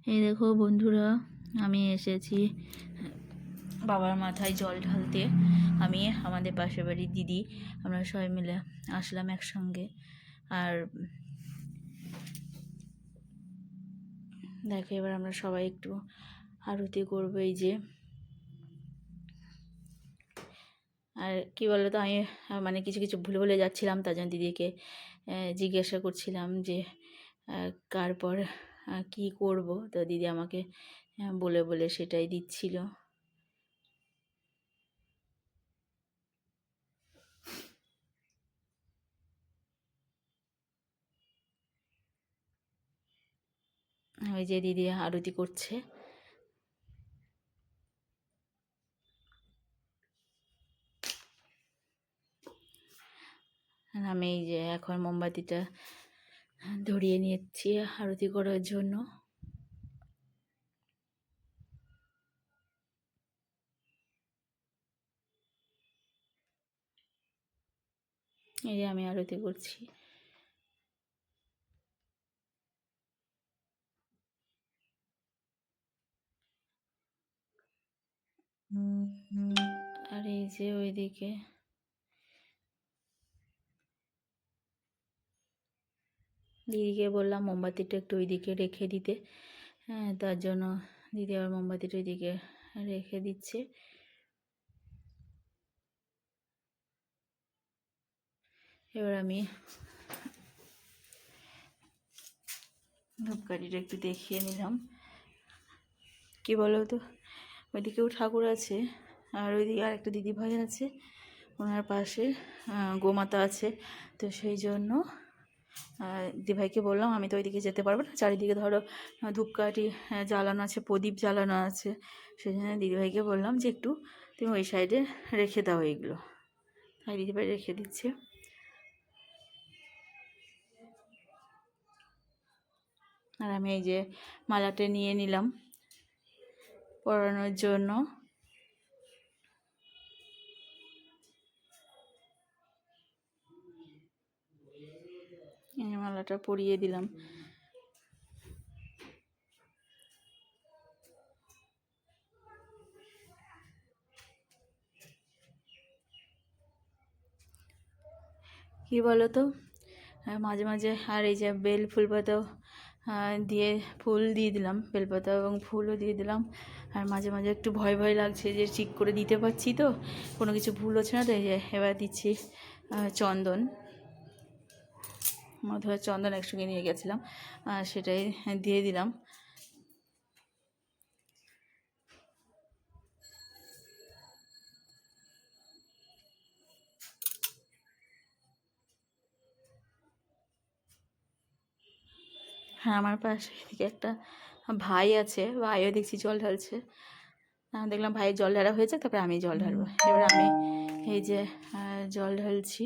এই দেখো বন্ধুরা, আমি এসেছি বাবার মাথায় জল ঢালতে। আমি, আমাদের পাশের বাড়ির দিদি, আমরা সবাই মিলে আসলাম একসঙ্গে। আর দেখো এবার আমরা সবাই একটু আরতি করবো। এই যে, আর কি বলতো, আমি মানে কিছু কিছু ভুলে ভুলে যাচ্ছিলাম, তার জন্য দিদিকে জিজ্ঞাসা করছিলাম যে কার পর কী করব। তো দিদি আমাকে বলে বলে সেটাই দিচ্ছিল। ওই যে দিদি আরতি করছে। আর আমি এই যে এখন মোমবাতিটা ধরিয়ে নিচ্ছি আরতি করার জন্য। এই যে আমি আরতি করছি। আর এই যে ওইদিকে দিদিকে বললাম মোমবাতিটা একটু ওইদিকে রেখে দিতে। হ্যাঁ, তার জন্য দিদি আবার মোমবাতিটা ওইদিকে রেখে দিচ্ছে। এবার আমি ধূপকাঠিটা একটু দেখিয়ে নিলাম। কি বলো তো, ওইদিকেও ঠাকুর আছে, আর ওইদিকে আর একটা দিদিভাই আছে, ওনার পাশে গোমাতা আছে। তো সেই জন্য দিদিভাইকে বললাম আমি তো ওইদিকে যেতে পারবো না, চারিদিকে ধরো ধূপকাঠি জ্বালানো আছে, প্রদীপ জ্বালানো আছে। সেই জন্য দিদিভাইকে বললাম যে একটু তুমি ওই সাইডে রেখে দাও এইগুলো। তাই দিদিভাই রেখে দিচ্ছে। আর আমি এই যে মালাটা নিয়ে নিলাম পরানোর জন্য। এই মালাটা পরিয়ে দিলাম। কি বলো তো, মাঝে মাঝে আর এই যে বেল ফুল পাতাও দিয়ে ফুল দিয়ে দিলাম, বেলপাতা এবং ফুলও দিয়ে দিলাম। আর মাঝে মাঝে একটু ভয় ভয় লাগছে যে ঠিক করে দিতে পারছি তো, কোনো কিছু ভুল হচ্ছে না। তো এই যে এবার দিচ্ছি চন্দন, মধু আর চন্দন একসঙ্গে নিয়ে গেছিলাম, সেটাই দিয়ে দিলাম। হ্যাঁ, আমার পাশে এদিকে একটা ভাই আছে, ভাইও দেখছি জল ঢালছে। দেখলাম ভাইয়ের জল ঢালা হয়েছে, তারপরে আমি জল ঢালবো। এবার আমি এই যে জল ঢালছি।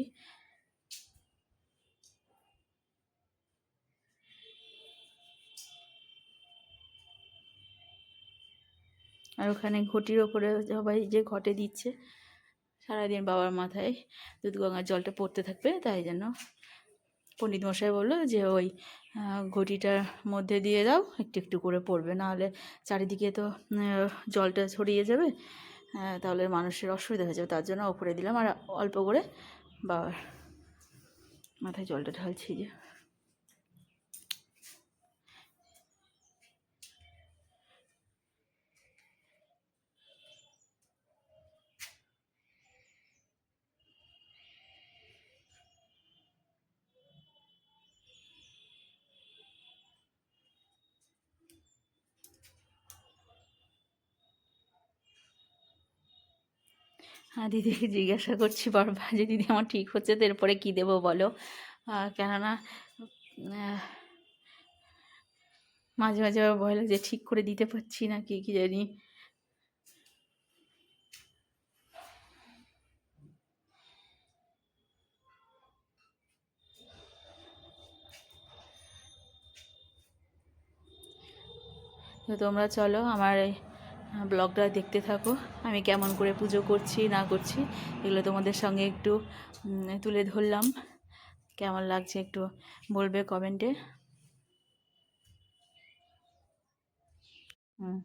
আর ওখানে ঘটির ওপরে সবাই যে ঘটে দিচ্ছে, সারাদিন বাবার মাথায় দুধ গঙ্গার জলটা পড়তে থাকবে, তাই জন্য পণ্ডিত মশাই বললো যে ওই ঘটিটার মধ্যে দিয়ে দাও, একটু একটু করে পড়বে, নাহলে চারিদিকে তো জলটা ছড়িয়ে যাবে, তাহলে মানুষের অসুবিধা হয়ে যাবে। তার জন্য ওপরে দিলাম, আর অল্প করে বাবার মাথায় জলটা ঢালছি। যে হ্যাঁ, দিদিকে জিজ্ঞাসা করছি বারবার যে দিদি আমার ঠিক হচ্ছে তো এরপরে কী দেবো বলো। কেননা মাঝে মাঝে আবার ভয় লাগে যে ঠিক করে দিতে পারছি না, কি জানি। তো তোমরা চলো আমার এই ব্লগটা দেখতে থাকো, আমি কেমন করে পুজো করছি না করছি এগুলো তোমাদের সঙ্গে একটু তুলে ধরলাম। কেমন লাগছে একটু বলবে কমেন্টে। হুম।